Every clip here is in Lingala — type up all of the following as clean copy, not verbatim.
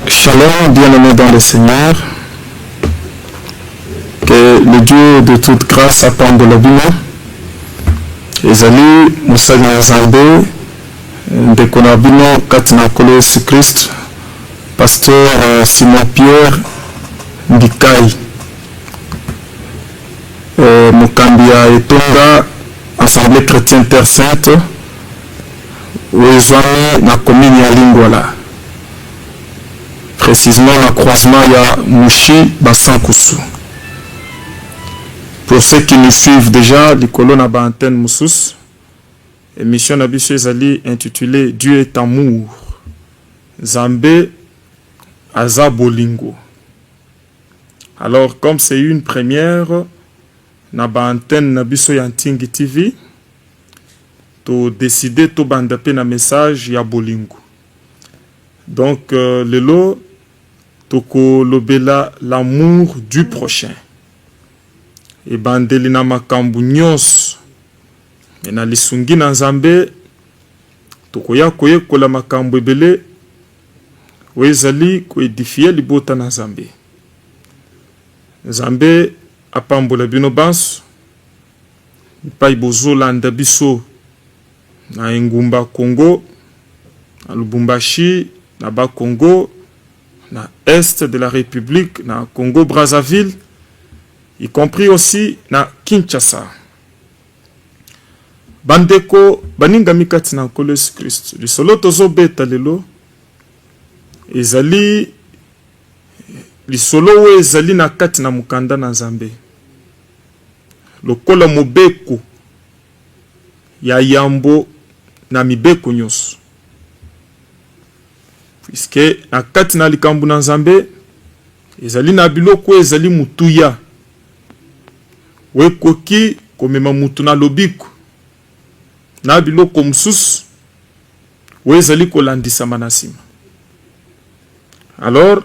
Shalom, bien-aimés dans le Seigneur. Que le Dieu de toute grâce apambola bino. Ezali musali na Nzambe ndeko na bino kati na nkolo Yesu Christ, Pasteur Simon Pierre Ndikai, mokambi ya etonga Assemblée chrétienne Terre Sainte oezwami na commune ya Lingwala, précisément na croisement ya Mushi Basankusu. Pour ceux qui nous suivent déjà, likolo na ba antenne musus, émission na biso ezali intitulée Dieu est amour, Nzambe aza bolingo. Alors comme c'est une première na ba antenne na biso ya Ntingi TV, to décider to banda pe na message ya bolingo. Donc lelo toko lobela l'amour du prochain. Et bandeli na makambu nyonso na lisungi na Nzambe tokoya koyekola makambu ebele wezali koedifier libota na Nzambe. Nzambe apambola bino banso ipai bozolanda biso na engumba Congo, na Lubumbashi, na ba Congo, na est de la République, na Congo Brazzaville, y compris aussi na Kinshasa. Bandeko baninga mikati na nkolo Yesu Christ. Lisolo tozo beta lelo ezali lisolo we ezali na kati na mukanda na Nzambe. Lokola mobeko ya yambo na mibeko nyonso. Puisque na kati na likambu na Nzambe ezali na biloko ezali mutuya. Wekoki komema mutu na lobiko na biloko mususu wezali kolandisa manasima. Alors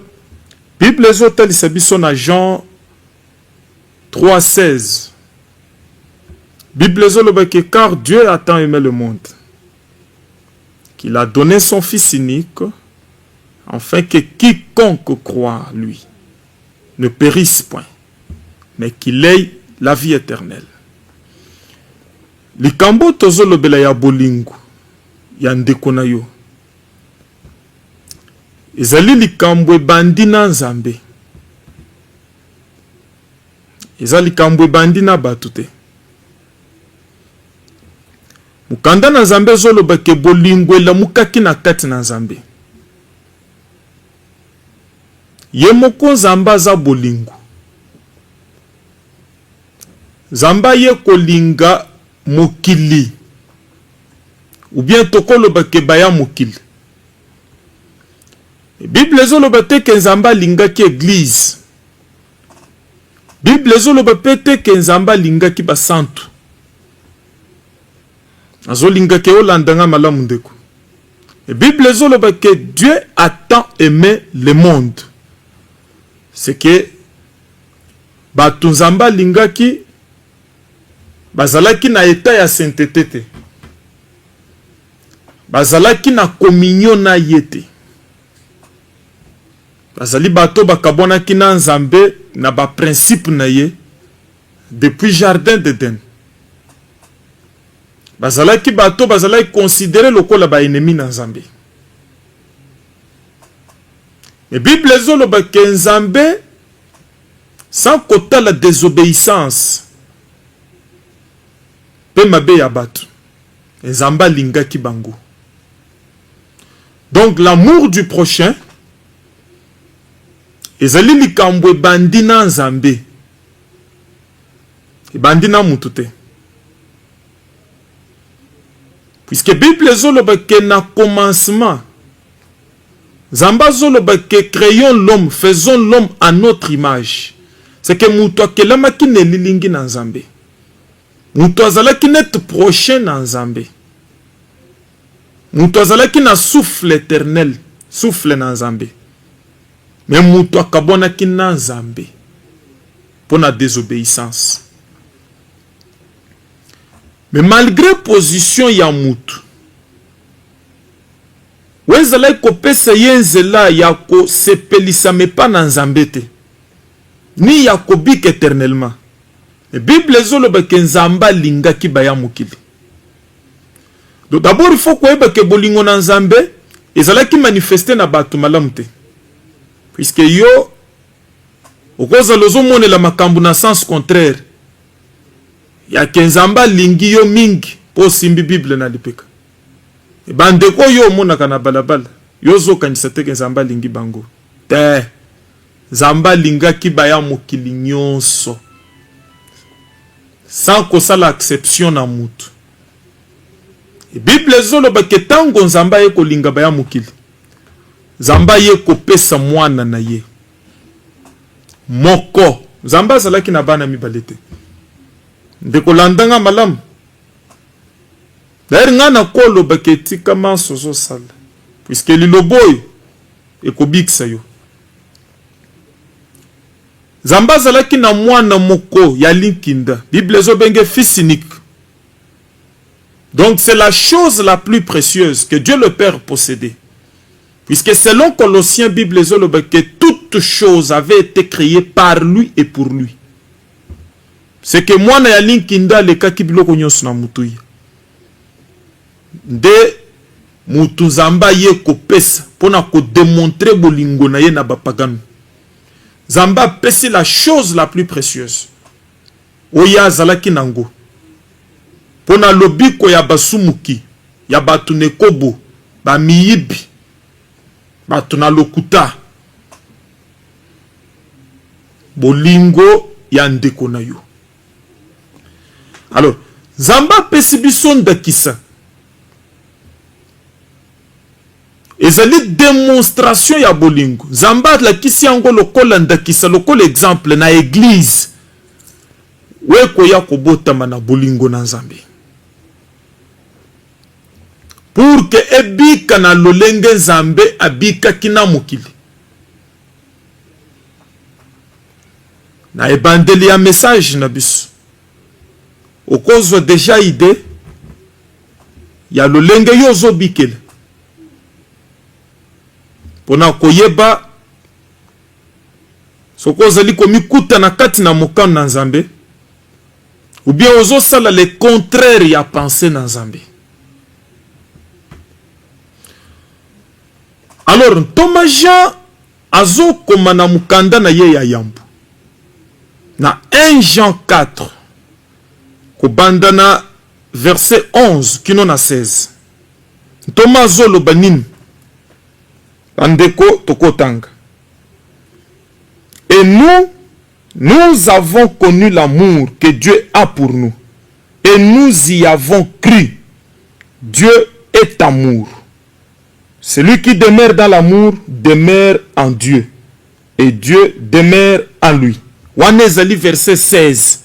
Bible ezotalisa biso na Jean 3:16. Bible ezoloba que car Dieu a tant aimé le monde qu'il a donné son fils unique afin que quiconque croit en lui ne périsse point mais qu'il ait la vie éternelle. Likambo tozolobela ya bolingo ya ndeko na yo ezali likambo ebandi na Nzambe, ezali likambo ebandi na bato te. Mukanda na Nzambe ezoloba ke bolingo elamukaki na kati na Nzambe. Ye moko Nzambe aza bolingo. Nzambe ye kolinga mokili ou bien tokoloba ke baya mokili. Bible ezoloba te ke Nzambe alingaki église. Bible ezoloba te ke Nzambe alingaki basantu. Azolingaki olandanga malamu ndeko. Bible ezoloba ke Dieu a tant aimé le monde. C'est que batu Nzambe alingaki bazalaki na état ya sainteté te. Bazalaki na communion na yete. Bazali bato bakabonaki na Nzambe na ba principe na ye depuis jardin d'Eden. Bazalaki bato bazalaki considéré lokola ba ennemi na Nzambe. Mais Bible ezoloba ke Nzambe sans kota la désobéissance pe mabe ya bato Nzambe alingaki bango. Donc l'amour du prochain ezali likambo ebandi na Nzambe, ebandi na mutu te. Puisque Bible ezoloba ke na commencement Nzambe azoloba ke créons l'homme, faisons l'homme à notre image. C'est que mutu akelamaki na lilingi na Nzambe. Mutu azalaki net prochain na Nzambe. Mutu azalaki na souffle éternel, souffle na Nzambe. Mais mutu akabonaki na Nzambe pour la désobéissance. Mais malgré position ya mutu, wezala kopesa yenzela ya ko sepelisa mepa na nzambe te ni ya kobika éternellement. La Bible ezoloba ke nzamba lingaki baya mokili. Donc d'abord il faut koyeba ke bolingo na nzambe ezalaki manifester na bato malamu te. Puisque yo okoza lozo monela makambo na sens contraire. Ya ke nzamba lingi yo mingi po simbi Bible na lipeka. Bandeko yo monaka na balabala yo zo kanisa te ke nzamba lingi bango. Te. Nzamba lingaki baya mokili nyonso. Sans kosala exception na mutu. E Bible ezoloba ke tango nzamba ye kolinga baya mokili. Nzamba ye kopesa mwana na ye. Moko. Nzamba azalaki na bana mibale te. Ndeko landanga malamu. D'ailleurs nga na koloba ke tika manso zo sala. Puisque liloboyo ekobikisa yo. Nzamba azalaki na mwana moko ya linkinda. Bible ezobenge fils unique. Donc c'est la chose la plus précieuse que Dieu le Père possédait. Puisque selon Colossiens, Bible ezoloba que toute chose avait été créée par lui et pour lui. C'est que mwana ya linkinda lekaki biloko nyonso na mutuya. Nde mutu Nzamba ye kopesa pona ko démontrer bolingo na ye na bapagano. Nzamba pesi la chose la plus précieuse. Oya zalaki nango. Pona lobiko ya basumuki, ya batu nekobo, ba miyibi, batu na lokuta. Bolingo ya ndeko na yo. Alors, Nzamba pesi biso ndakisa. Ezali démonstration ya bolingo. Nzamba la kisi yango lokola ndakisa lokola exemple na église. Weko ya kobotama na bolingo na Nzambe. Pour que ebika na lolenge Nzambe abika kina mokili. Na ebandeli ya message na biso. Okozwa déjà idée ya lolenge yozo bikele. Pona koyeba soko zali komikuta na kati na mokano na Nzambe ou bien ozo sala le contraire ya penser na Nzambe. Alors Thomas Jean azo koma na mukanda na ye ya yambu na 1 Jean 4 kobanda na verset 11 kino na 16. Thomas zolo banini Andeko tokotanga. Et nous avons connu l'amour que Dieu a pour nous. Et nous y avons cru. Dieu est amour. Celui qui demeure dans l'amour demeure en Dieu. Et Dieu demeure en lui. Wanezali verset 16.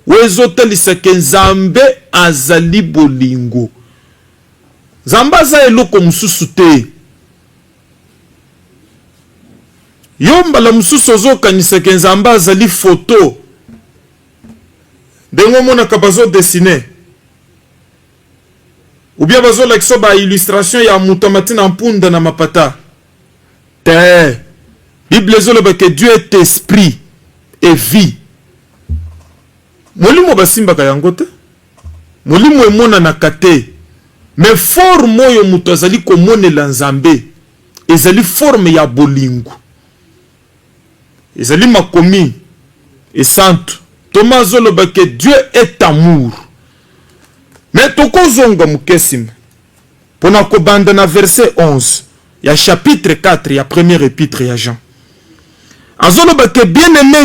Wezotelisa ke Nzambe azali bolingo. Nzamba za eloko mususu te. Yomba la mususu ozo kanisa ke Nzamba azali photo. Dengo mona kabazo dessiner. Ou bien bazo lakso ba illustration ya mutamati na mpunda na mapata. Te. Bible zoloba que Dieu est esprit et vie. Molimo basimba kayango te. Molimo emona na kate. Mais forme yo muto azali komonela Nzambe. Ezali forme ya bolingo. Ezali makomi et santo. Thomas zoloba que Dieu est amour. Mais toko zonga mukesim. Pona kobanda na verset 11. Ya chapitre 4 ya premier épître ya Jean. Azoloba que bien aimé,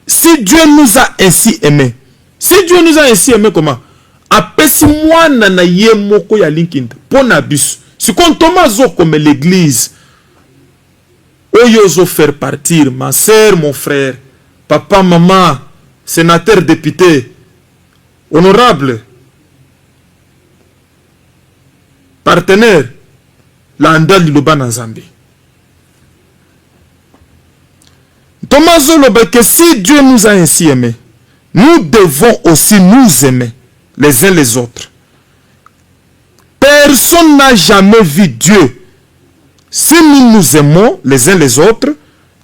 si Dieu nous a ainsi aimés. Si Dieu nous a ainsi aimés comment? Apesi mwana na ye moko ya linkinda. Pona biso. Si kon Thomas zo comme l'église. Oyo zo faire partir ma sœur, mon frère, papa, maman, sénateur, député, honorable, partenaire, landa liloba na Nzambe. Thomas zoloba que si Dieu nous a ainsi aimés, nous devons aussi nous aimer les uns les autres. Personne n'a jamais vu Dieu. si nous nous aimons les uns les autres,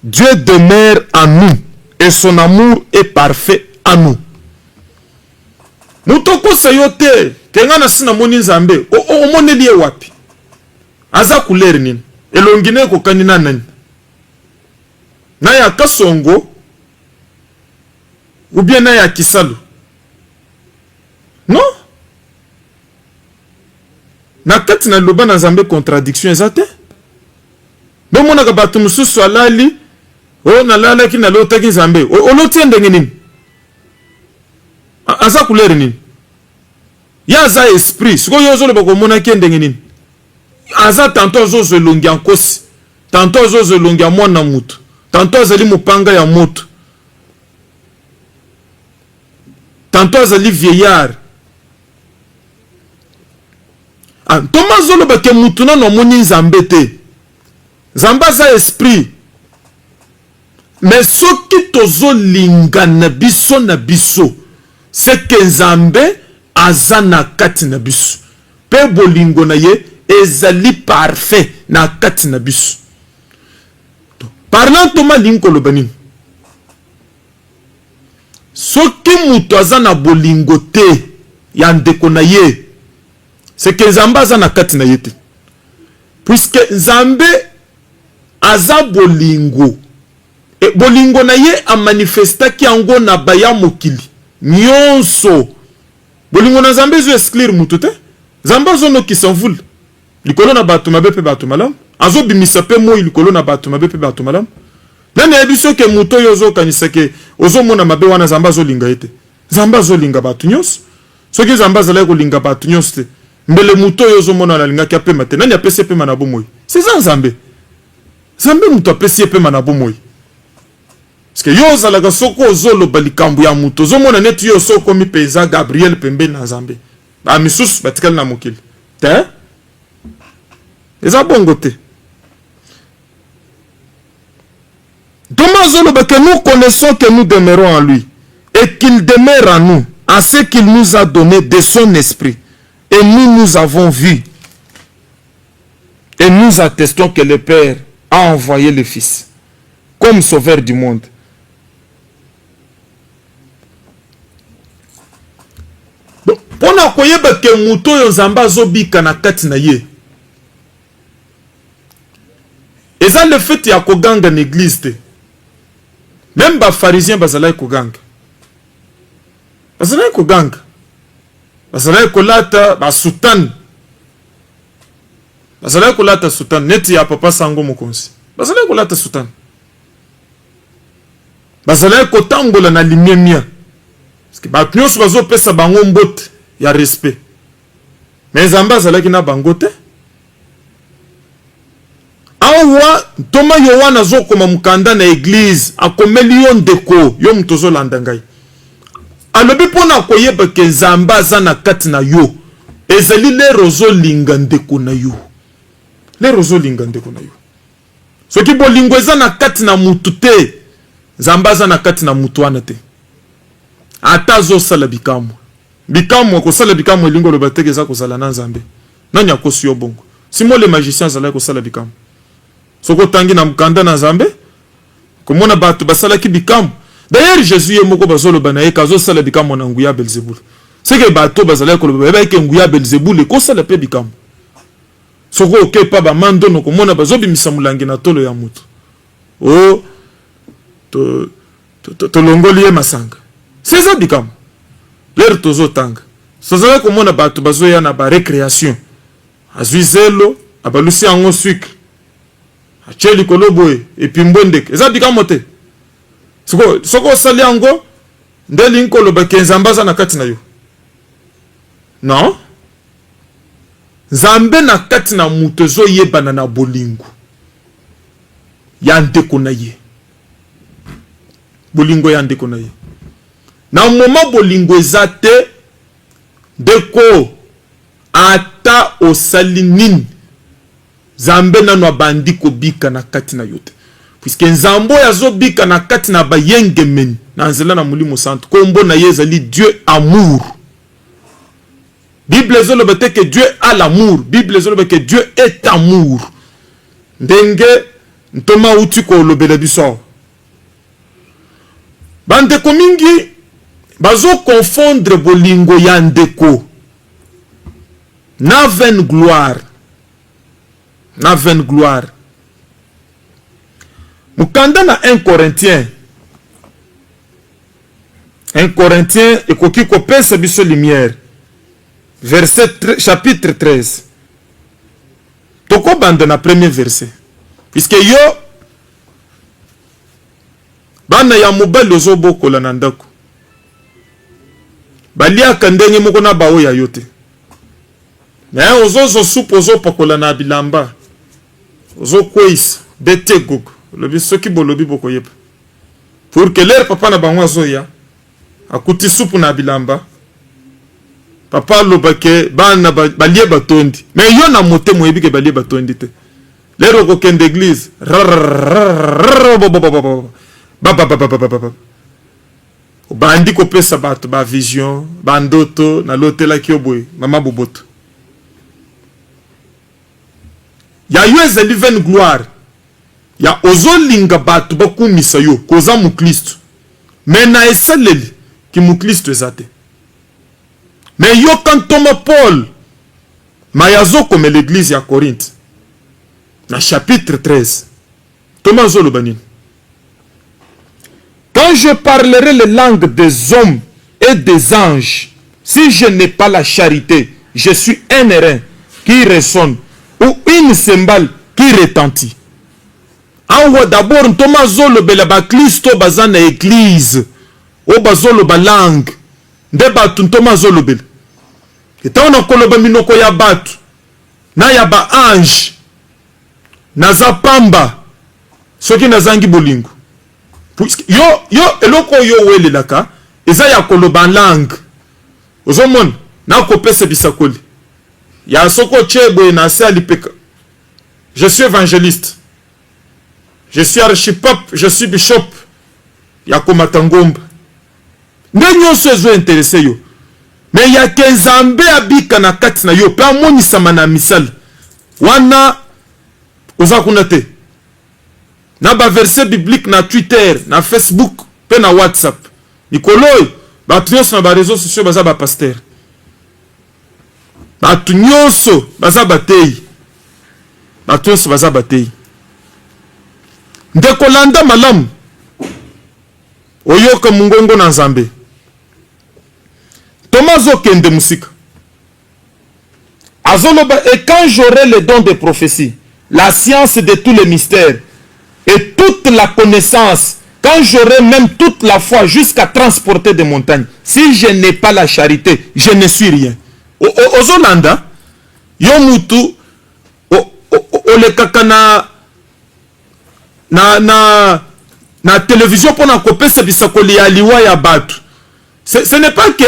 Dieu demeure en nous et son amour est parfait en nous. Mutoko sayote kengana sina moni nzambe o moneli wapi aza couleur nini elongine ko kanina nani na ya kasongo ou bien na ya kisalu non na kati na loba na nzambe contradiction ezate do mona ka batu mususu alali o na lala ki na lota ki nzambe o loti ndenge nini aza couleur nini ya aza esprit siko yozo le bako mona ki ndenge nini aza tantôt zo longi en kosi tantôt zo longi ya mwana mutu tantôt azali mupanga ya moto tantôt azali vieillard Thomas zolo bake mutu na no moni nzambe te nzambe aza esprit mais soki tozo linga na biso c'est que nzambe aza na kati na biso pe bolingo na ye ezali parfait na kati na biso. Parlant Thomas linkolo banini soki mutu aza na bolingo te ya ndeko na ye c'est que nzambe aza na kati na ye te puisque nzambe aza bolingo e bolingo na ye a manifestaki yango na baya mokili nyonso bolingo na nzambe zo exclure mutu te nzambe azo no kisanvule likolo na bato mabe pe bato malamu azo bimisa pe moi likolo na bato mabe pe bato malamu nani ebiso ke muto yozo kanisa ke ozo mona mabe wana nzambe azo linga ete nzambe azo linga bato nyonso soki nzambe azala ko linga bato nyonso te mbele muto yozo mona na linga ki apema te nani apesi pe manabo moi c'est ça nzambe nzambe muto apesi pe manabo moi parce que yoza la soko ozolo balikambu ya muto zo mona net yo soko mi peza Gabriel pembe na nzambe ba misusu batikal na mokili te eza bongo te. Thomas Zoloba que nous connaissons que nous demeurons en lui et qu'il demeure en nous à ce qu'il nous a donné de son esprit et nous avons vu et nous attestons que le Père a envoyé le Fils comme sauveur du monde. Pona koyeba ke muto yo nzamba zobika na kati na ye eza le fait ya koganga na église te même ba pharisien bazala koganga bazala kolata ba sultan bazala kolata sultan neti ya papa sango mokonzi bazala kolata sultan bazala kotambola na limemia parce que ba nyonso bazo pesa bango mbote ya respect mais nzamba azalaki na bango te awa Thomas Yohana zokoma mukanda na église akomeli yo ndeko yo mutozo landa ngai alobi pona koyeba ke nzamba aza na kati na yo ezali le rozo linga ndeko na yo soki bolingo eza na kati na mutu te nzamba aza na kati na mutu wana te ata zosala bikamwa kosala bikamwa elingo loba teke eza kozala na nzambe nani akosi yo bongo simo le magicien azalaki kosala bikamwa soko tangi na mukanda na nzambe komona bato basalaki bikamwa d'ailleurs Jésus ye moko bazoloba na ye kazosala bikamwa na nguya Belzebul seke bato bazalaki koloba bayeke nguya Belzebul ekosala pe bikamwa soko okepa bamandono komona bazobimisa mulangi na tolo ya mutu o tolongoli ye masanga c'est ça bikamwa l'air tozo tanga sozala komona bato bazoya na ba récréation azwi zelo abalusi ango sucre acheli koloboe epimbondeke eza bikamwa te soko osali yango ndeli nkoloba ke nzambe aza na kati na yo non nzambe na kati na mutu ezoyebana na bolingo ya ndeko na ye bolingo ya ndeko na ye na moma bolingo eza te ndeko ata osali nini nzambe nano abandi kobika na kati na yo te puisque nzambe oyo azobika na kati na bayengemeni na nzela na molimo santo kombo na ye ezali Dieu amour. Bible ezoloba te que Dieu a l'amour, Bible ezoloba que Dieu est amour. ndenge ntoma uti kolobela biso. Bandeko mingi bazo confondre bolingo ya ndeko na vaine gloire. Na vaine gloire. Mukanda na 1 Corinthiens. 1 Corinthiens ekoki kopesa biso lumière. Chapitre 13. Toko banda na premier verset. Puisque yo bana ya mobali ozobokola na ndako. Baliaka ndenge moko na bao ya yote. Mais ozozo soupe ozopakola na bilamba. Ozokwisa bete gogo. Lobi soki bolobi boko yeba. Pour que leur papa na bango azoya akuti soupe na bilamba. Papa lobake bana balie batondi. Mais yo na mote moyebi ke balie batondi te. Lero ko kende église. Bandi ko pesa bato ba vision, bandoto na lotela kioboy, mama boboto. Ya yo ezali vaine gloire. Ya ozolinga bato bakumisa yo koza mu Kristo. Mais na esaleli ki mu Kristo ezate. Mais yo quand Thomas Paul mayazo comme l'église à Corinthe. Dans chapitre 13. Thomas Zolobanin. Quand je parlerai les langues des hommes et des anges, si je n'ai pas la charité, je suis un airain qui résonne ou une cymbale qui retentit. En haut d'abord, Thomas Zolobela ba Christo bazana église. O bazolo ba langue. Nde batu Thomas Zolobela. Eta ona koloba minoko ya batu. Na ya ba ange. Na za pamba. Soki na zangi bolingo. Yo eloko yo wele laka. Eza ya koloba langue. Ozomon. Na kopese bisakoli. Ya soko chebo na se alipeka. Je suis évangéliste. Je suis archipape. Je suis bishop. Ya komatangomba. Nde nyonso ezo intéressé yo. Mais ya kezambe abika na kati na yo. Pe amoni sama na misal. Wana oza kuna te. Na ba verset biblique na Twitter, na Facebook, pe na WhatsApp. Nikoloi, batu nyonso na ba réseaux sociaux baza ba pasteur. Batu nyonso baza batei. Batu nyonso baza batei. Ndeko landa malamu. Oyoka mungongo na Nzambe. Thomas okende musika. Azoloba, et quand j'aurai le don de prophétie, la science de tous les mystères et toute la connaissance, quand j'aurai même toute la foi jusqu'à transporter des montagnes, si je n'ai pas la charité, je ne suis rien. Ozolanda, yomutu, olekaka na télévision pour na kopesa bisakoli ya liwa ya batu. Ce n'est pas que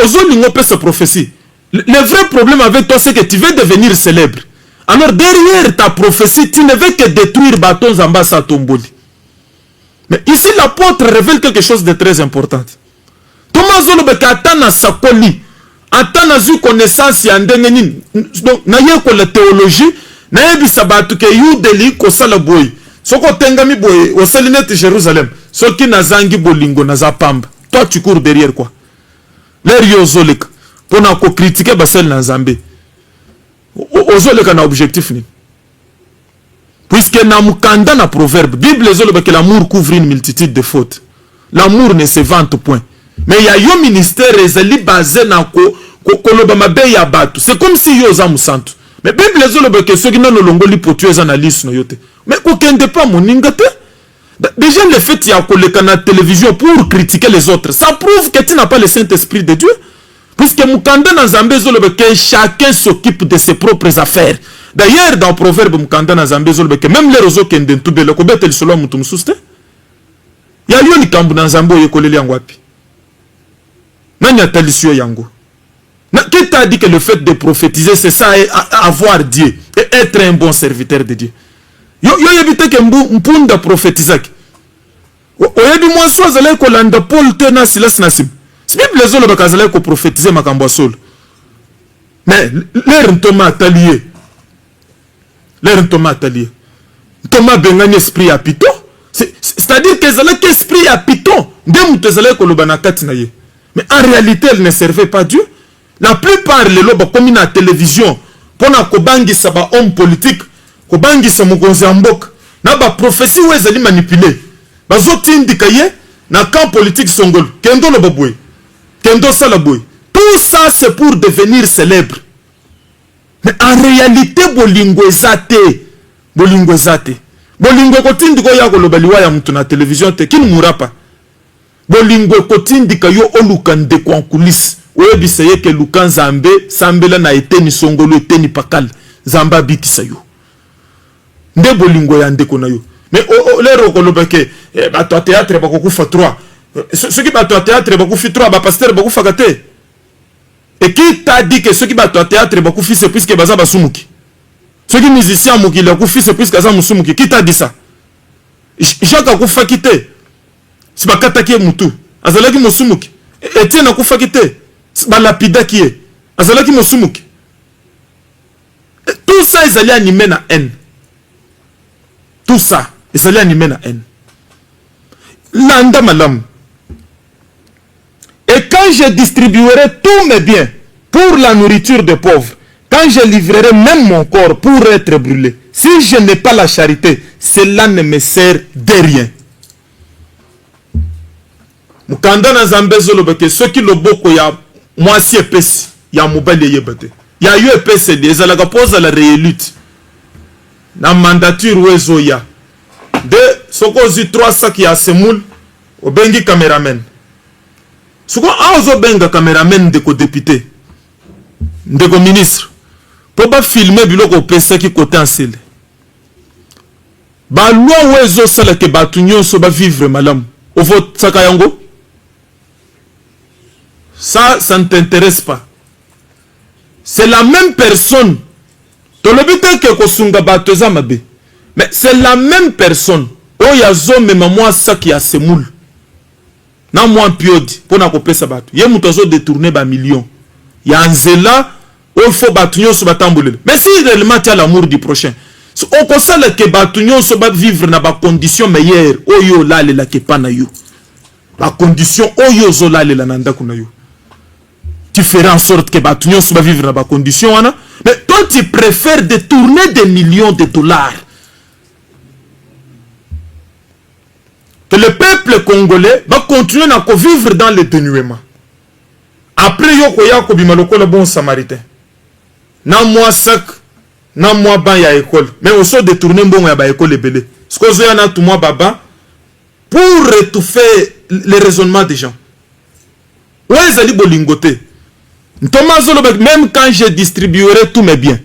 ozolingo pesa prophétie. Le vrai problème avec toi, c'est que tu veux devenir célèbre. Alors derrière ta prophétie, tu ne veux que détruire bâton Zamba Satomboli. Mais ici, l'apôtre révèle quelque chose de très important. Thomas Zolobeka atana sakoli, atana zu connaissance ya ndengenin. Donc, na ye ko la théologie, na ye bisabatu ke yudeli ko sala boy. Soko tengami boy, au Salinete Jérusalem. Soki na zangi bolingo na zapamba. Toi, tu cours derrière quoi? L'air yozoleka. Pour na ko critiquer basel na Zambé. Ozoleka na objectif ni. Puisque na mukanda na proverbe, Bible zoloba que l'amour couvre une multitude de fautes. L'amour ne se vante point. Mais il y a un ministère ezali basé na koloba mabe ya batu. C'est comme si yo za musantu. Mais Bible zoloba que ceux qui n'ont longoli potu eza na liste no yote. Mais kokende pas moninga te. Déjà le fait ya koleka na télévision pour critiquer les autres, ça prouve que tu n'as pas le Saint-Esprit de Dieu. Puisque Mukanda na Zambé zolobe que chacun s'occupe de ses propres affaires. D'ailleurs, dans le proverbe Mukanda na Zambé zolobe que même les roseaux qui ndent tubele ko betel solo mutum suste. Ya yo ni kambu na Zambé yekoleli yango wapi. Nani atalisio yango. Qui t'a dit que le fait de prophétiser c'est ça avoir Dieu et être un bon serviteur de Dieu. Yo yebite ke mpunda prophétisaki. Oyebi mwanso azale ko landa Paul tena Silas nasim. Si Bible zolo bakazale ko prophétiser makambo solo. Mais l'air ntoma atalié. L'air ntoma atalié. Thomas bengani esprit à Python. C'est-à-dire que ezalaki esprit à Python. Ndemu ezalaki koloba na kati na ye. Mais en réalité, elle ne servait pas Dieu. La plupart les lobes comme na télévision pour na kobangisa ba homme politique, kobangisa mokonzi mboka, na ba prophétie où ezali manipuler. Bazoti indika ye na camp politique songolo. Kendo lo baboué. Kendo salaboué. Tout ça c'est pour devenir célèbre. Mais en réalité bolingo ezate. Bolingo ezate. Bolingo kotindiko ya kolobaliwa ya mtu na télévision te kin murapa. Bolingo kotindika yo oluka ndeko en coulisses. Oyebisa ye ke luka nzambe sambela na eteni songolo eteni pakal zamba bitisa yo. Nde bolingo ya ndeko na yo. Mais lero kolobeke bato théâtre bakokufa 3. Ceux qui bato théâtre bakufi 3 ba pasteur bakufa kate. Et qui t'a dit que ceux qui bato théâtre bakufi c'est puisque baza basumuki. Ceux qui musiciens mokili bakufi c'est puisque baza musumuki. Qui t'a dit ça? Jacques akufa kite. Si bakataki mutu. Azalaki musumuki. Etienne akufa kite. Ba lapida qui est azalaki mosumuki. Tout ça ils allaient animer na haine. Tout ça ils allaient animer na haine. Landa malam. Et quand je distribuerai tous mes biens pour la nourriture des pauvres, quand je livrerai même mon corps pour être brûlé, si je n'ai pas la charité, cela ne me sert de rien. Mukanda na zambezo lobeke ceux qui le boko ya moi si epesi ya mobali yebate ya yo epesi les ala pose la réélute na mandature wezo ya de soko zi 3 sacs ya semoule obengi cameraman soko azo benga cameraman de ko député de ko ministre pour ba filmer biloko pesa ki côté ensele ba loi wezo sala ke batunyo so ba vivre malam o vote saka yango. Ça ne t'intéresse pas. C'est la même personne. Mais c'est la même personne. Oh, il y a zone, mais moi, ça qui a ses moules. Non, moi, piodi. Pour n'a coupé ça bateau. Il y a des détourné par millions. Il y a un zéla. Il faut battre sur batamboule. Mais si réellement tu as l'amour du prochain. On constate que batunyo so bat vivre dans des conditions meilleures. Oh, yo, là, la kepa na yo. La condition, oh, yo, zo, là, la nanda kuna yo. Tu feras en sorte que Batunyon va vivre dans des conditions. Mais toi, tu préfères détourner des millions de dollars. Que le peuple congolais va continuer à vivre dans le dénuement. Après, yoko bimaloko le bon samaritain. Nan moi sac, nan moi ban ya école. Mais aussi détourner bon ya ba école ebele. Ce que j'ai na tout moi baba pour étouffer les raisonnements des gens. Ouais, zali bolingote. Même quand je distribuerai tous mes biens,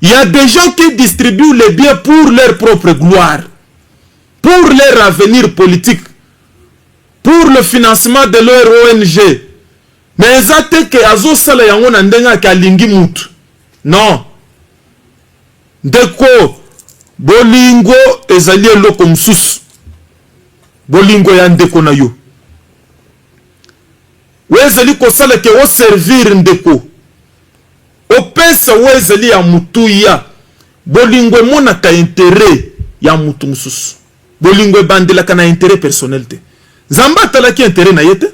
il y a des gens qui distribuent les biens pour leur propre gloire, pour leur avenir politique, pour le financement de leur ONG. Mais ils que azo sala yango na ndenga ka lingi mutu. Non. Deko bolingo ezali eloko msusu. Bolingo ya ndeko na yo. Wezeli kosala ke o servir ndeko opesa wezeli ya mutu ya bolingo mona ka intérêt ya mutu mususu bolingo bandela kana intérêt personnel te zamba talaki intérêt na yete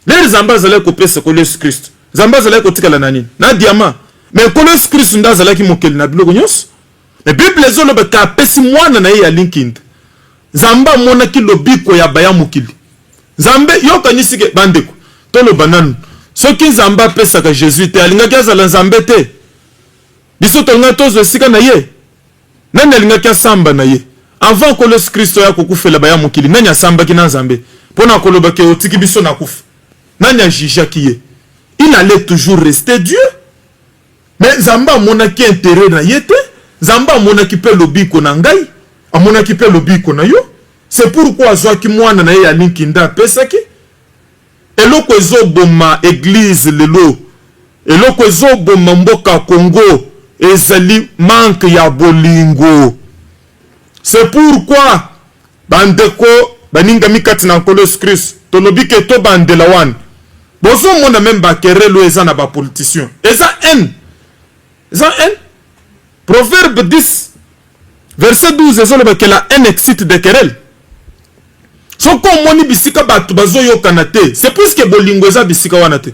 les zamba zala ko pesa ko Yesu Christ zamba zala ko tikala na nini na diama mais ko Yesu Christ nda zala ki mokeli na biloko nyos mais bible zolo be ka pesi mwana na ye ya linkind zamba mona ki lobiko ya baya mokili zambe yoka nisike bandeko le banane ceux qui zamba pesa ka Jésus te alinga kaza la nzambe te biso tonga tozo sika na ye nani alinga ka samba na ye avant que le Christ ya kokufela baya mokili nani asamba ki na nzambe pona koloba ke otiki biso na kufa nani ajija ki ye il allait toujours rester Dieu mais zamba mona ki intérêt na ye te zamba mona ki pe lobiko na ngai amona ki pe lobiko na yo c'est pourquoi zwa ki mwana na ye ya linkinda pesa ki eloko ezoboma église lelo eloko ezoboma mboka Congo ezali manque ya bolingo. C'est pourquoi bandeko baninga mikati na nkolo Christ tolobi ke to bandela wan bozo mona même bakerelo eza na ba politicien eza haine Proverbe 10 Verset 12, que la haine excite des querelles. Soko moni bisika batu bazo yo kanate. C'est puisque bolingo eza bisika wanate.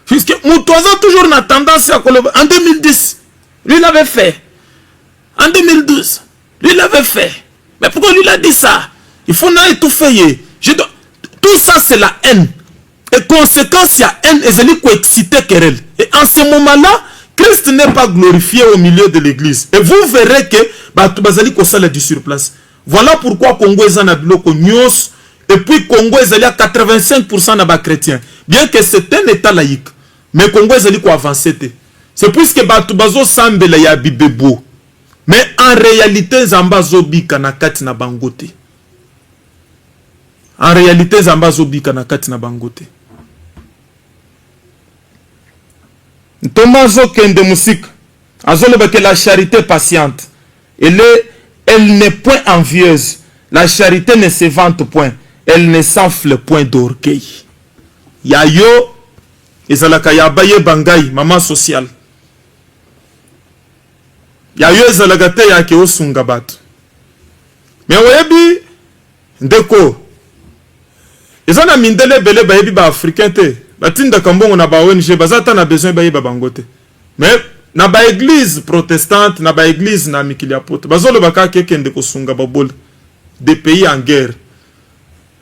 Puisque Mutoza toujours na tendance à koloba. En 2010, lui l'avait fait. En 2012, lui l'avait fait. Mais pourquoi lui l'a dit ça? Il faut n'a étouffer. Tout ça c'est la haine. Et conséquence, il y a haine et zeli ko exciter querelle. Et en ce moment-là, Christ n'est pas glorifié au milieu de l'église. Et vous verrez que batu bazali ko sala du surplace. Voilà pourquoi Congo est en biloko nyos. Et puis Congo est allé à 85% d'aba chrétiens. Bien que c'est un état laïque. Mais Congo est allé quoi avancer. C'est puisque batu bazo sambela ya bibebo. Mais en réalité zamba zobika na kati na bangote. En réalité zamba zobika na kati na bangote. Thomas Kende Musik azoloba que la charité patiente. Elle n'est point envieuse. La charité ne se vante point. Elle ne s'enfle point d'orgueil. Yayo, ezalaka yabaye bangay, maman sociale. Yayo ezalaka te yake osunga batu. Mais oyebi, ndeko, ezana mindele bele bayebi ba africain te. Batinda kambongo na ba ONG, bazata na besoin baye ba bangote. Mais na ba église protestante, na ba église na mikili apote. Bazolo baka keke ndeko sunga babol. Des pays en guerre.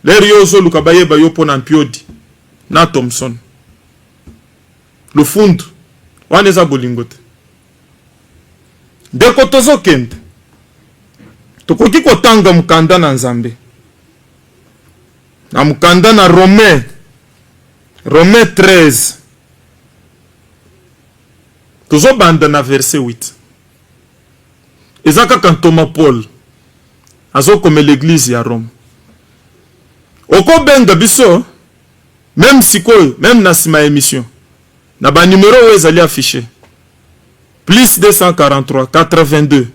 Les riozo lukabaye bayo pona mpiodi. Na Thompson. Le fund. Waneza bolingote. Deko tozo kende. Tokoki kotanga mukanda na Nzambe. Na mukanda na Romain 13. Tozo banda na verset 8. Ezaka kantoma Paul. Azo comme l'église à Rome. Oko benga biso, même sikoyo, même na sima émission. Na ba numéro ezali affiché. Plus 243 82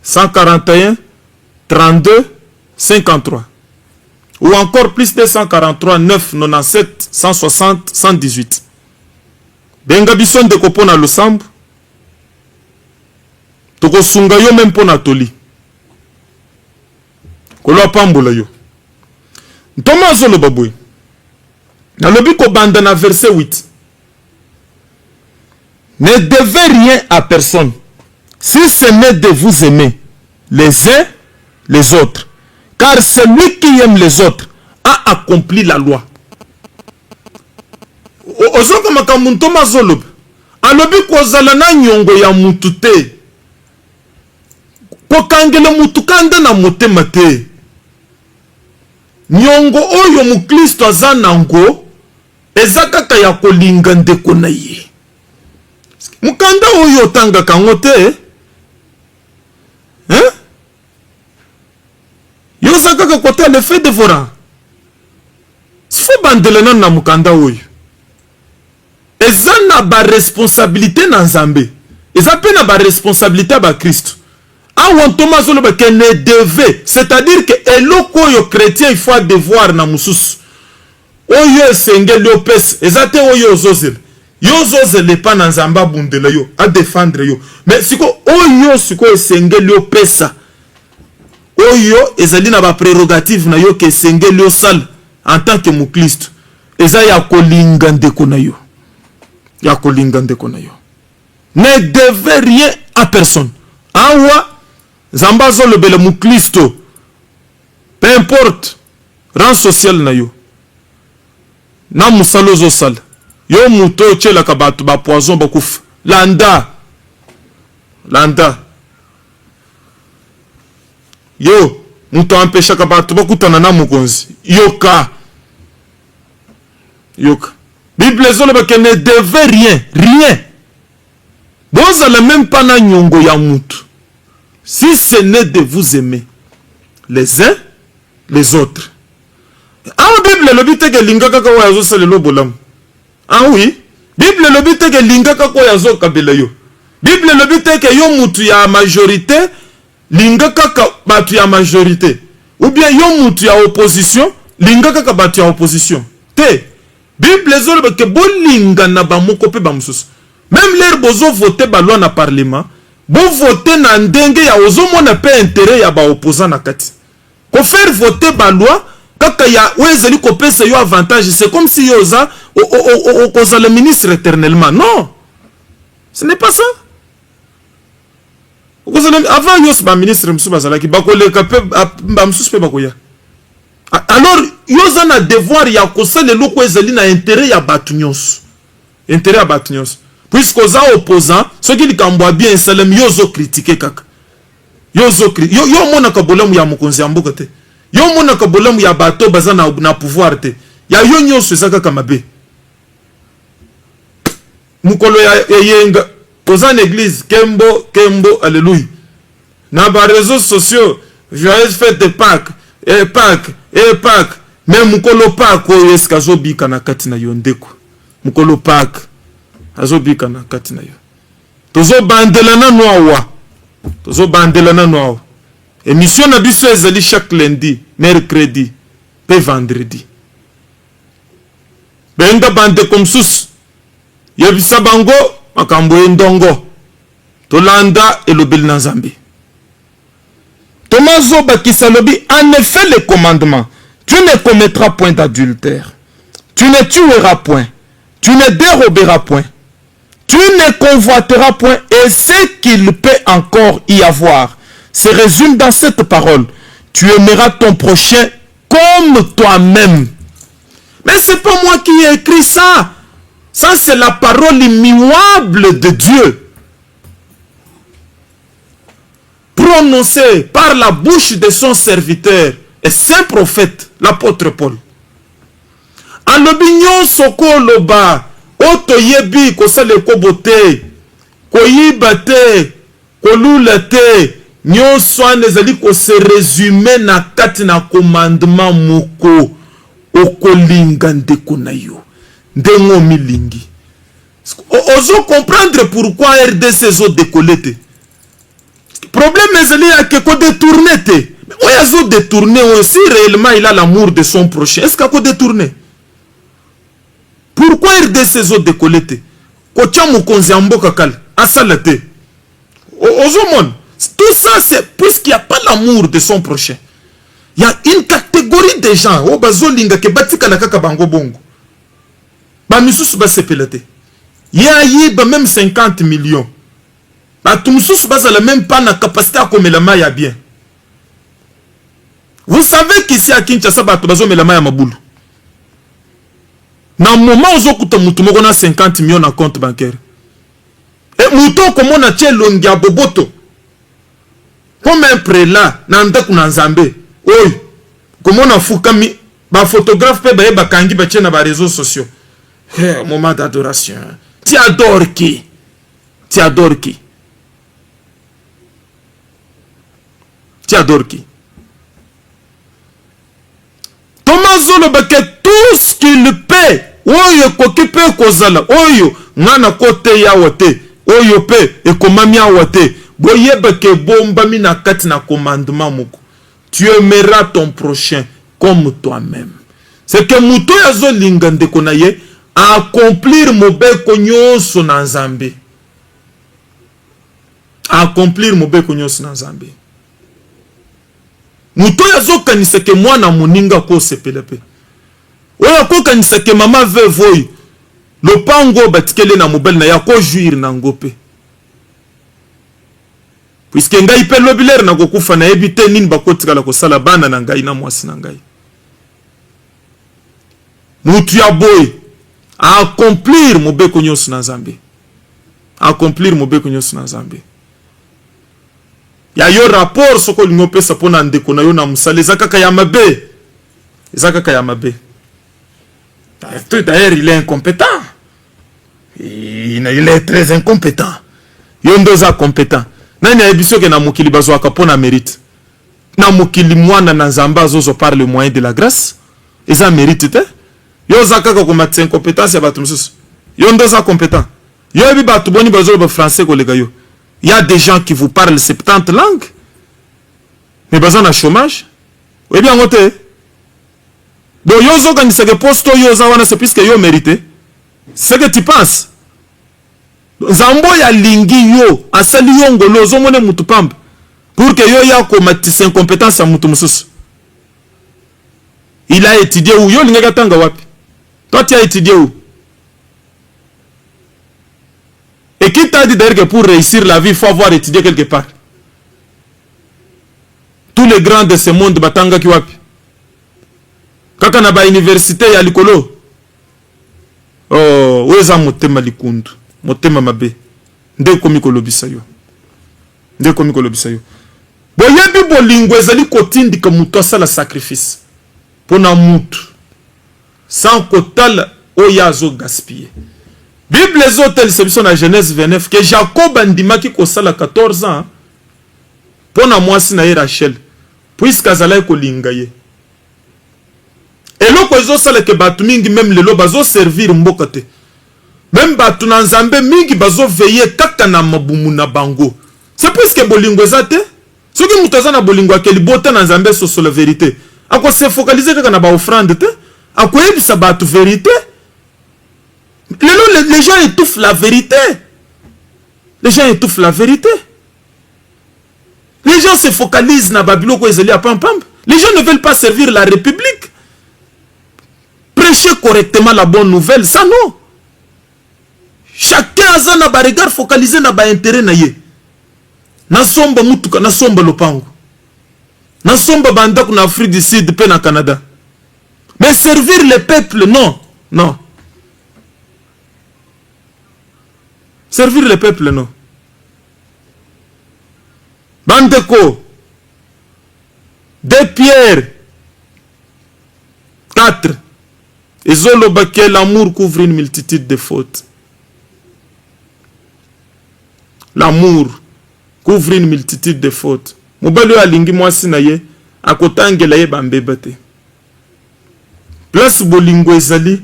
141 32 53. Ou encore plus 243 9 97 160 118. Benga biso ndeko pona losambu. Toko sunga yo même pona toli. Kolo pambola yo. Thomas Zolo Baboui. Dans le but bande na verset 8. Ne devez rien à personne, si ce n'est de vous aimer les uns les autres. Car celui qui aime les autres a accompli la loi. Ozoko makamun Thomas Zolo. Alobi kozala na nyongo ya mutu te. Kokangela mutu kanda na motema te. Nyongo oyo mukristo aza nango eza kaka ya kolinga ndeko na ye. Mukanda oyo tanga kango te. Hein? Yo za kaka kote le fait dévorant. Sifo bandelena na mukanda oyo. Eza na ba responsabilité na Nzambe. Eza pe na ba responsabilité ba Christ. Awan Thomas Zoloba que ne devait, c'est-à-dire que eloko yo chrétien il faut devoir na mususu. Oyo sengeli opes, ezate oyo ozozel. Yo zozel pa na Nzamba bundela yo, a défendre yo. Mais siko oyo siko sengeli opesa. Oyo ezali na ba prérogative na yo que sengeli osal en tant que mukristo. Eza ya kolinga ndeko na yo. Ya kolinga ndeko na yo. Ne devait rien à personne. Awa Zambazo le bele mukristo. Peu importe rang social na yo. Na musalo zo sal. Yo muto chela kabatu ba poison ba kuf. Landa. Yo muto empêcha kabatu ba kutana na mukonzi. Yoka. Bible zo le beke ne devait rien. Boza le même pas na nyongo ya mutu. Si ce n'est de vous aimer les uns les autres. Ah, Bible le bite ke linga kaka wa yazo sele lo bolam. Ah oui, Bible le bite ke linga kaka yazo kabela yo. Bible le bite ke yo mutu ya majorité linga kaka batu ya majorité. Ou bien yo mutu ya opposition linga kaka batu ya opposition. Te Bible zo ke bo linga na ba moko pe ba mususu. Même l'air bozo voter ba loi na parlement. bon voter na ndenge ya ozomona pe intérêt ya ba opposant na kati. Ko faire voter ba loi kaka ya wezeli ko pesa yo avantage, c'est comme si yoza o le ministre éternellement. Non. Ce n'est pas ça. Avant yos ba ministre msuba zalaki bakoleka pe ba msusu pe bakoya. Alors yoza na devoir ya kosala loko ezali na intérêt ya batunyos. Intérêt ya batunyos. Puisque oza opposant, ce qui likambwa bien salem yozo critiquer kaka. Yozo critiquer. Yo mona ka bolemu ya mokonzi ya mboka te. Yo mona ka bolemu ya bato baza na pouvoir te. Ya yo nyoso ezaka kama be. Mukolo ya yenga oza na église kembo alléluia. Na ba réseaux sociaux, joyeuse fête de Pâques, Pâques. Mais mukolo Pâques o eskazo bika na kati na yondeko. Mukolo Pâques azobika na kati na yo. Tozo bandelana noawa. Tozo bandelana noawa. Émission na biso ezali chaque lundi, mercredi, pe vendredi. Benga bande comme sus. Yebisa bango makambo endongo. Tolanda elobeli na Nzambe. Tomazo bakisalobi, en effet les commandements. Tu ne commettras point d'adultère. Tu ne tueras point. Tu ne déroberas point. Tu ne convoiteras point. Et ce qu'il peut encore y avoir se résume dans cette parole. Tu aimeras ton prochain comme toi-même. Mais c'est pas moi qui ai écrit ça. Ça c'est la parole immuable de Dieu. Prononcée par la bouche de son serviteur et saint prophète, l'apôtre Paul. En l'obignon soko loba, oto yebi kosale kobote, koyibate, kolulate, nyon soan ezali ko se résumer na kati na commandement moko, okolinga ndeko na yo, ndengo milingi. Ozo comprendre pourquoi RDC zo décolleté. Problème ezali ya ke ko détourner te. Oyazo détourner aussi réellement il a l'amour de son prochain. Est-ce qu'il ko détourner? Pourquoi RDC zo décolleté? Ko tia mokonzi mboka kala asalate. Ozomon. Tout ça c'est puisqu'il n'y a pas l'amour de son prochain. Il y a une catégorie de gens o bazolinga ke batika na kaka bango bongo. Ba misusu ba sepelate. Ya yiba même 50 millions. Batumsus bazala même pas na capacité à komela maya bien. Vous savez qu'ici à Kinshasa bato bazo mela maya mabulu. Na moment ozokuta mutu moko na 50 millions na compte bancaire. Et muto komo na tie longi ya boboto. Comme un prélat na ndaku na Nzambe. Oy. Komo na fukami ba photographe pe ba kangi ba tie na ba réseaux sociaux. Moment d'adoration. Tu adores qui? Tu adores qui? Tu adores qui? Thomas Zoloba que tout ce qu'il paie, oyo kokipe kozala, oyo ngana kote ya wote, oyo pe ekomami ya wote, boyebe ke bomba mina kati na commandement moko. Tu aimeras ton prochain comme toi-même. C'est que muto ya zo lingande konaye accomplir mobeko nyonso na Nzambe. Accomplir mobeko nyonso na Nzambe. Muto yazo kanisa ke mwana muninga ko sepelepe. Oya ko kanisa ke mama vevoi. Lopango batikele na mobile na yako juir na ngope. Puisque ngai pe lobiler na kokufa na ebite nini bakotika la kosala bana na ngai na mwasi na ngai. Mutu ya boy accomplir mobeko nyonso na Nzambe. Accomplir mobeko nyonso na Nzambe. Ya yo rapport soko lingo pesa pona ndeko na yo na musale ezakaka ya mabe. Ezakaka ya mabe. D'ailleurs il est incompétent. Il est très incompétent. Yo ndoza compétent. Nani ayebiso ke na mokili bazo akapona mérite. Na mokili mwana na Nzamba zozo par le moyen de la grâce. Eza mérite te. Yo zakaka ko matse incompétence ya batu mususu. Yo ndoza compétent. Yo ebi batu boni bazo ba français ko lega yo. Il y a des gens qui vous parlent 70 langues. Mais besoin de chômage. Oui bien, on te. Donc, yozo quand il se poste yoza wana c'est puisque yo mérité. C'est ce que tu penses. Zambo ya lingi yo asali yo ngolo ozomone mutu pamba pour que yo ya komatisa incompétence ya mutu mususu. Il a étudié où? Yo lingaka tanga wapi? Toi tu as étudié où? Et qui t'a dit d'ailleurs que pour réussir la vie, il faut avoir étudié quelque part? Tous les grands de ce monde batanga ki wapi? Kaka na ba université ya likolo. Oh, weza motema likundu, motema mabe. Nde komi kolobisa yo. Nde komi kolobisa yo. Boyebi bolingo ezali kotindika mutu asala sacrifice. Pona mutu. Sans kotala oyazo gaspiller. Bible ezotel sebiso na Genèse 29 que Jacob andimaki kosala 14 ans pona mwasi na ye Rachel. Puisque azalaki kolinga ye. Eloko ezosala ke batu mingi même lelo bazo servir mboka te. Même batu na nzambe mingi bazo veiller kaka na mabumu na bango. C'est puisque bolingo ezate. Soki mutu aza na bolingo akeli bota na nzambe soso la vérité. Ako se focaliser kaka na ba offrande te. Ako yebisa batu vérité. Les gens étouffent la vérité. Les gens étouffent la vérité. Les gens se focalisent na Babylone ko ezeli a pam pam. Les gens ne veulent pas servir la République. Prêcher correctement la bonne nouvelle, ça non. Chacun a na ba regard focalisé na ba intérêt na ye. Na somba mutuka, na somba lopango. Na somba bandako na Afrique du Sud pe na Canada. Mais servir le peuple, non. Non. Servir le peuple, non. Bandeko. 2 Pierre 4. Ezolobaké, l'amour couvre une multitude de fautes. L'amour couvre une multitude de fautes. Mobalo alingi mwasi na ye akotangela ye bambeba te. Place bolingo ezali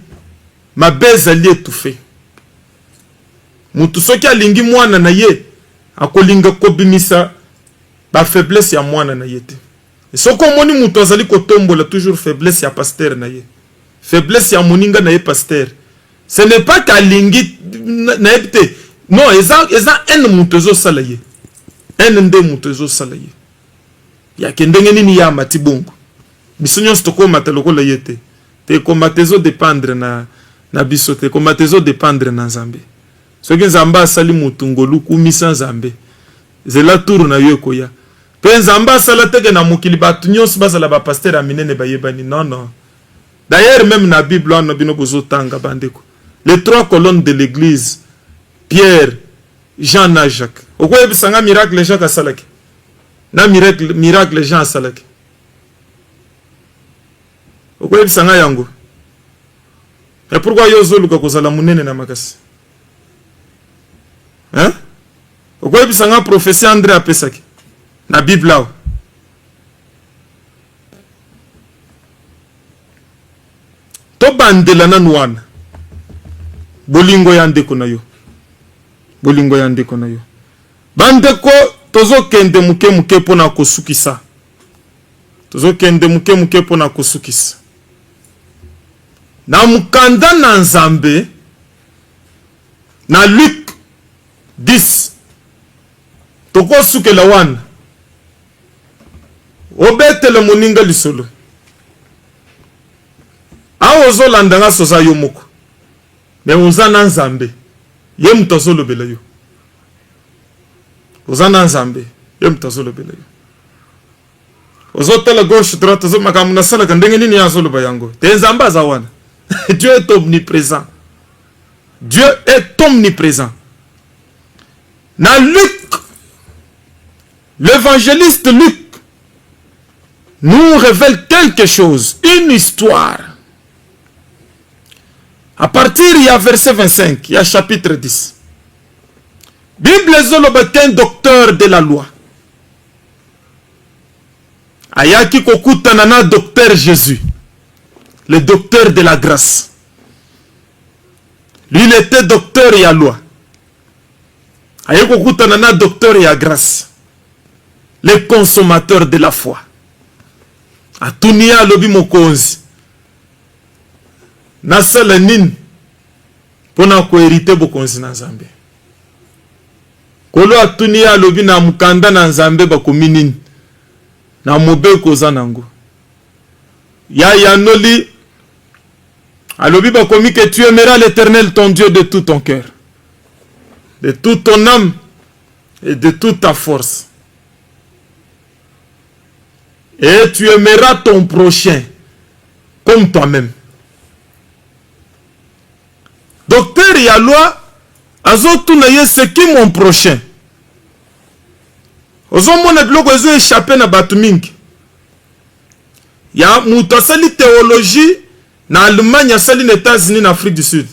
mabe ezali étouffé. Mutu soki alingi mwana na ye akolinga kobimisa ba faiblesse ya mwana na ye te. Soko moni mutu azali kotombola toujours faiblesse ya pasteur na ye. Faiblesse ya moninga na ye pasteur. Ce n'est pas qu'alingi na ye te. Non, eza en mutu ezo sala ye. En nde mutu ezo sala ye. Ya kendenge nini ya mati bongo. Bisonyo stoko mateloko la ye te. Te komatezo dépendre na biso te komatezo dépendre na Nzambe. Soki Nzambe asali mutu ngolu kumisa Nzambe. Zela tour na yo koya. Pe Nzambe asala teke na mokili batu nyonso bazala ba pasteur aminene bayebani. Non non. D'ailleurs même na Bible on bino bozo tanga bandeko. Les 3 colonnes de l'église, Pierre, Jean na Jacques. Okoye bisanga miracle Jacques asalaki. Na miracle Jean asalaki. Okoye bisanga yango. Et pourquoi yo zoluka kozala munene na makasi? Hein? Okoye bisanga prophétie André apesaki. Na Bible lao. To bandela na nwana. Bolingo ya ndeko na yo. Bolingo ya ndeko na yo. Bandeko tozo kende muke muke pona kosukisa. Tozo kende muke muke pona kosukisa. Na mukanda na Nzambe na Luc 10 toko suke la wana obete le moninga lisolo awo zo landanga soza yo moko me uzana Nzambe ye mutazo lobela yo uzana Nzambe ye mutazo lobela yo ozotala gauche droite zo makamuna sala kandenge nini ya zolo bayango te Nzambe azawana. Dieu est omniprésent. Dieu est omniprésent. Dans Luc, l'évangéliste Luc nous révèle quelque chose, une histoire. À partir, il y a verset 25, il y a chapitre 10. Bible est un docteur de la loi. Ayaki kokuta nana docteur Jésus. Le docteur de la grâce. Lui, il était docteur et à loi. Ayeko kutanana docteur et à grâce. Le consommateur de la foi. Atunia lobi mokonzi. Nasala nini pona ko hériter bokonzi na Nzambe. Polo atuni ya lobi na mukanda na nzambe bakomi nini na mobeko za nango. Ya yanoli alobi bakomi que tu aimeras l'Éternel ton Dieu de tout ton cœur, de toute ton âme et de toute ta force. Et tu aimeras ton prochain comme toi-même. Docteur Yalwa azotuna ye c'est qui mon prochain? Ozomona biloko ezo échappé na batu mingi. Ya mutu asali théologie na Allemagne, asali na États-Unis, na Afrique du Sud.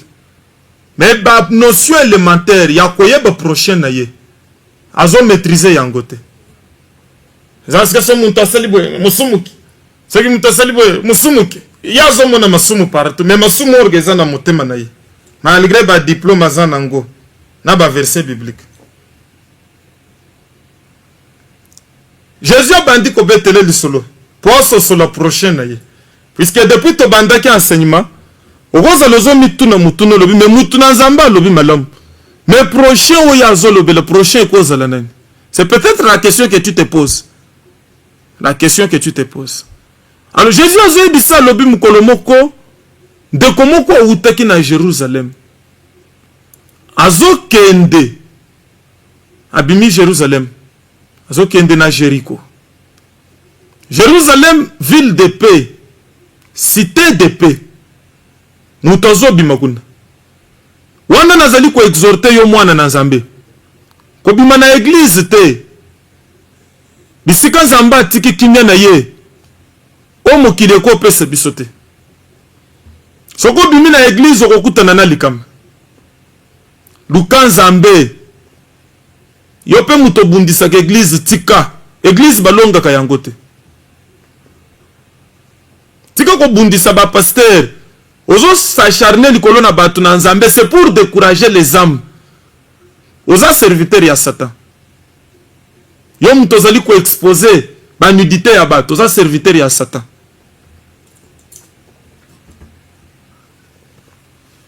Mais ba notion élémentaire ya koyeba prochain na ye azo maîtriser yango te. Zaska so mutu asali boye musumuki. Seki mutu asali boye musumuki. Ya zo mona masumu partout, mais masumu orgeza na motema na ye. Malgré ba diplôme azanango na ba verset biblique. Jésus a bandi ko betele lisolo. Pour ce la prochaine aye. Puisque depuis to bandaki enseignement, okoza lozo mituna mutuno lobi mais mutuna nzamba lobi malam. Mais prochain o yazo lobi le prochain koza la nani. C'est peut-être la question que tu te poses. La question que tu te poses. Alors Jésus a dit ça lobi mukolomoko de komoko utaki na Jérusalem. Azo kende abimi Jérusalem. Azo kende na Jéricho. Jérusalem, ville de paix, cité de paix. Mutazo bimakuna. Wana nazali ko exhorter yo mwana na Nzambe. Ko bima na église te. Bisika Nzamba tiki kimya na ye. O mokile ko pesa bisote. Soko bimi na église okokutana na likama. Luka Nzambe. Yo pe muto bundisa ke église tika. Église balonga ka yangote. Tika ko bundisa ba pasteur. Ozo s'acharner likolo na batu na Nzambe, c'est pour décourager les âmes. Oza serviteur ya Satan. Yo muto zali ko exposer ba nudité ya batu, oza serviteur ya Satan.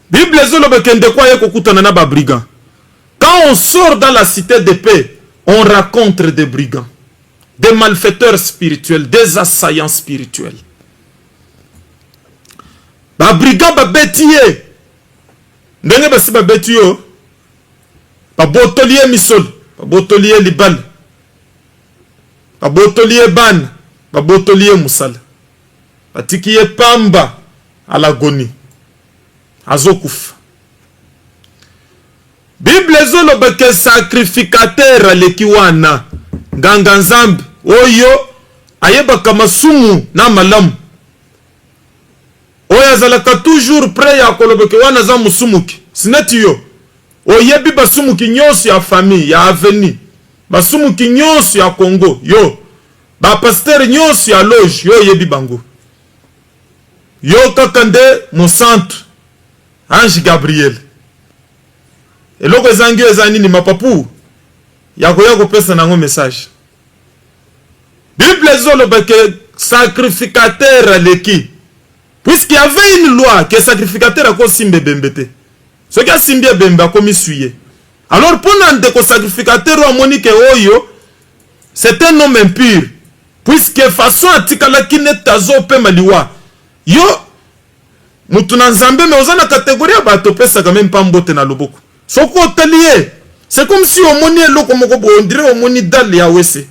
Bible zolo bekende kwa ye kokutana na ba brigands. Quand on sort dans la cité de paix, on rencontre des brigands, des malfaiteurs spirituels, des assaillants spirituels. Ba brigand ba betiye. Ndenge basi ba betiyo. Ba botolier misol, ba botolier libal. Ba botolier ban, ba botolier musala. Ba tikiye pamba alagoni. Azokufa. Bible zolo beke sacrificateur lekiwana. Nganga Nzambe oyo ayeba kama sumu na malamu. Oya zalaka toujours prêt ya kolobeke wana za musumuki. Sineti yo. Oyebi basumuki nyonso ya famille ya avenir. Basumuki nyonso ya Congo yo. Ba pasteur nyonso ya loge yo yebi bango. Yo kakande mon centre Ange Gabriel. Eloko ezangi ezani ni mapapu. Yako pesa nango message. Bible zolo beke sacrificateur leki. Puisqu'il y avait une loi que sacrificateur a quoi simbe bembete. Ce qui a simbe bembe a commis suye. Alors pendant que sacrificateur a monique oyo, c'est un homme impur. Puisque façon atikala kinetazo pe maliwa. Yo mutuna Nzambe mais ozana catégorie bato pesa quand même pas mbote na loboko. Soko hôtelier, c'est comme si on moni eloko moko bo on dirait on moni dal ya wese.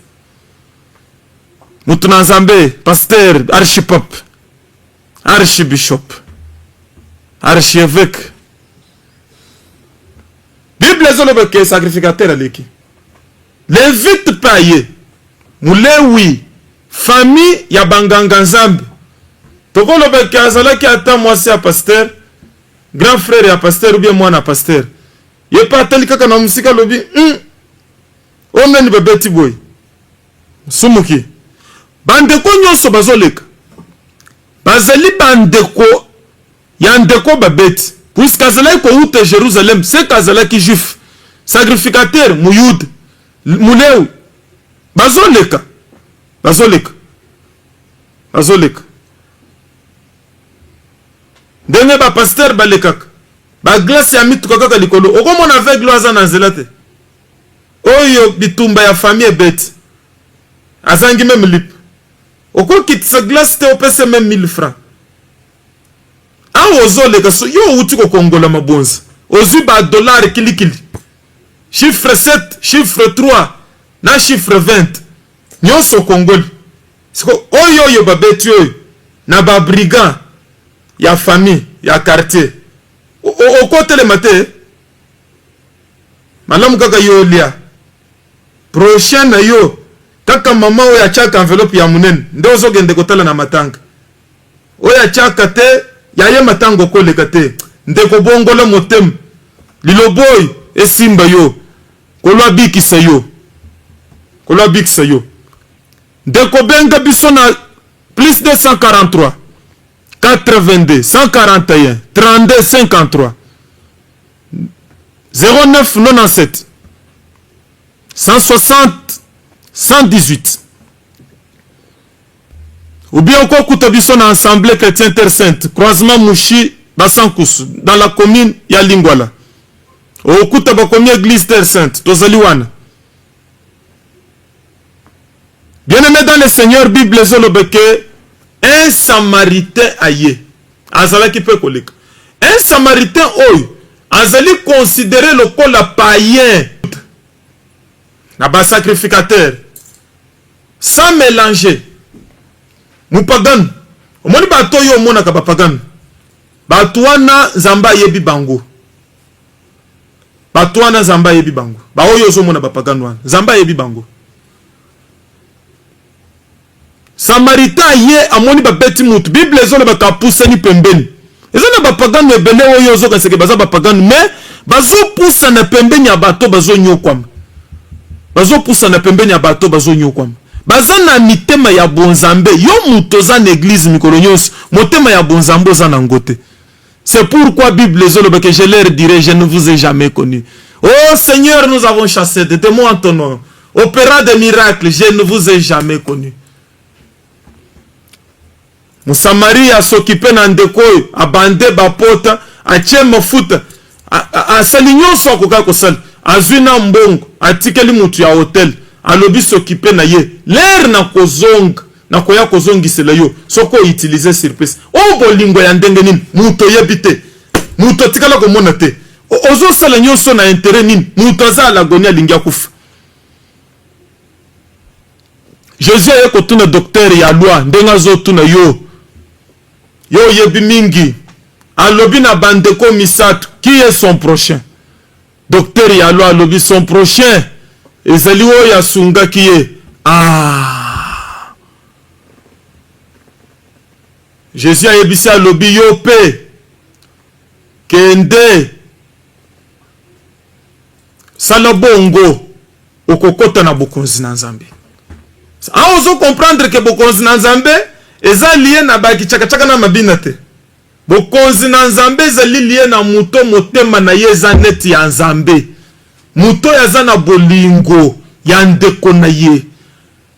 Mutuna Nzambe, pasteur, archipop, archibishop, archevêque. Bible zolo ke sacrificateur aleki. Lévite paye. Mulewi famille ya banganga Nzambe. Toko lobe ke azalaki ata mwasi ya pasteur, grand frère ya pasteur ou bien mwana pasteur. Ye pa teli kaka na musika lobi, omeni bebeti boy. Sumuki. Bandeko nyonso bazoleka. Bazali bandeko ya ndeko babeti. Puisque azalaki ko ute Jérusalem, c'est azalaki juif. Sacrificateur muyude. Muleu. Bazoleka. Bazoleka. Bazoleka. Ndenge ba pasteur balekaka. Ba glace ya mitu kaka likolo. Okomona aveugle aza na nzela te. oyo bitumba ya famille bête azangi même lip oko kitisa glace te opese même 1000 francs a ozoleka so yo uti ko kongola mabonza ozwi ba dollar kilikili chiffre 7 chiffre 3 na chiffre 20 nyonso kongoli siko oyo babeti oyo na ba brigand ya famille ya quartier okotele mate malamu kaka yo lia prochain na yo kaka mama oyo achaka envelope ya munene nde ozogende kotala na matanga oyo achaka te yaye matanga koleka te ndeko bongola motema liloboy esimba yo kolwa bikisa yo ndeko benga biso na plus de 143 82 141 32 53 09 97 160 118 ou bien encore Koutabiso na Assemblée chrétienne Terre Sainte croisement Mouchi Basankusu dans la commune ya Lingwala au Koutaba commune église Terre Sainte Tozaliwana. Bien-aimé dans le Seigneur, Bible zolobeke un samaritain aye azala qui peut coller un samaritain oyo azali considéré le col païen na ba sacrificateur sans mélanger mupagan omoni bato yo mona ka bapagan batuana zamba yebi bango batuana zamba yebi bango ba oyo zo mona bapagan wana zamba yebi bango samaritain ye amoni babeti mutu bible ezo na bakapusa ni pembeni ezo na bapagan ebele oyo zo kaseke baza bapagan mais bazo pusa na pembeni ya bato bazo nyokwama bazo pusa na pembeni ya bato bazo nyokwama baza na mitema ya bonzambe yo muto za na église mikolo nyonso motema ya bonzambe za na ngote. C'est pourquoi Bible zoloba que je leur dirai je ne vous ai jamais connu. Oh Seigneur, nous avons chassé des démons en ton nom, opéra des miracles, je ne vous ai jamais connu. Moussamaria s'occupe na ndeko abande bapota atie mafuta asali nyonso akoka kosala azwina mbongo atikeli mutu ya hotel alobi s'occupe na ye l'air na kozonga na koya kozongisela yo soko utiliser surprise o bolingo ya ndenge nini muto yebite muto tikala komona te ozo sala nyonso na intérêt nini muto za la gonia lingia kufa. Jésus aye kotuna docteur ya loi ndenga zo tuna yo yebi mingi alobi na bandeko misato qui est son prochain docteur ya loi alobi son prochain ezali oyo ya sunga qui est Jésus ayebisi alobi yo pe kende sala bongo okokota na bokonzi na Nzambe. Ozo comprendre que bokonzi na Nzambe eza lié na baki chaka na mabina te. Bokonzi na Nzambe ezali lié na muto motema na ye eza neti ya Nzambe. Muto yaza na bolingo ya ndeko na ye.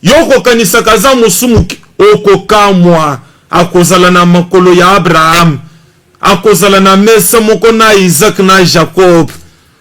Yoko kanisa kaza musumu okokamwa akozala na makolo ya Abraham, akozala na mesa moko na Isaac na Jacob.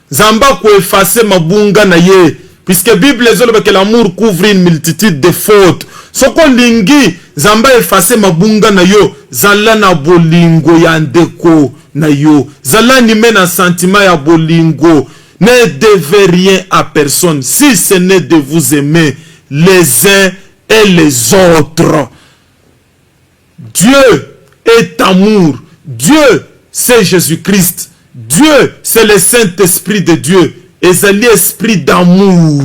Zamba ko effacer mabunga na ye. Puisque Bible zoloba que l'amour couvre une multitude de fautes. Soko lingi zamba effacer mabunga na yo, zala na bolingo ya ndeko na yo. Zala ni mena sentiment ya bolingo. Ne devez rien à personne si ce n'est de vous aimer les uns et les autres. Dieu est amour. Dieu, c'est Jésus-Christ. Dieu, c'est le Saint-Esprit de Dieu. Et c'est l'esprit d'amour.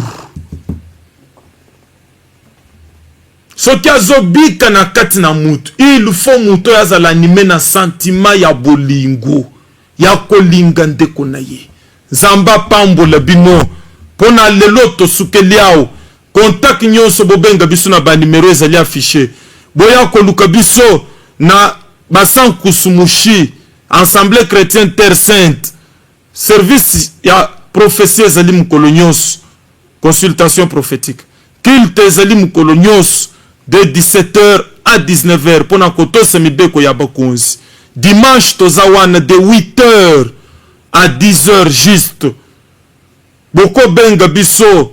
Ce qui a zobika na kati na mutu, il faut mutu ya zalanime na sentiment ya bolingo, ya kolinga ndeko na ye. Zamba pambo la bino, pona lelo to sukeliao, contact nyonso bobenga biso na ba numero ezali affiché. Boya koluka biso na basan kusumushi, Assemblée chrétienne Terre Sainte, service ya prophétie ezali kolonios, consultation prophétique. Culte ezali kolonios de 17h à 19h pona koto semibeko ya bakonzi. Dimanche tozawana de 8h à 10h juste. boko benga biso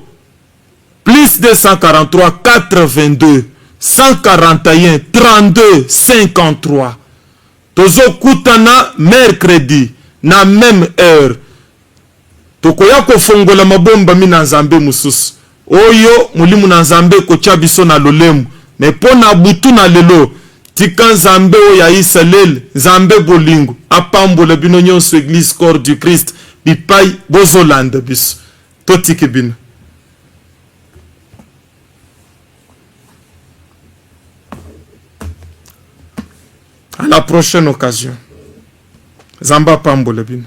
plus 243 82 141 32 53. Tozo kutana mercredi na même heure. Tokoya kofongola mabomba mina nzambe mususu. Oyo mulimu na nzambe kocha biso na lolemu. Me pona butu na lelo tika nzambe oya Israel, nzambe bolingo apambola bino nyonso Église Corps du Christ bipai bozolanda biso. Totiki bino. À la prochaine occasion. Zamba pambola bino.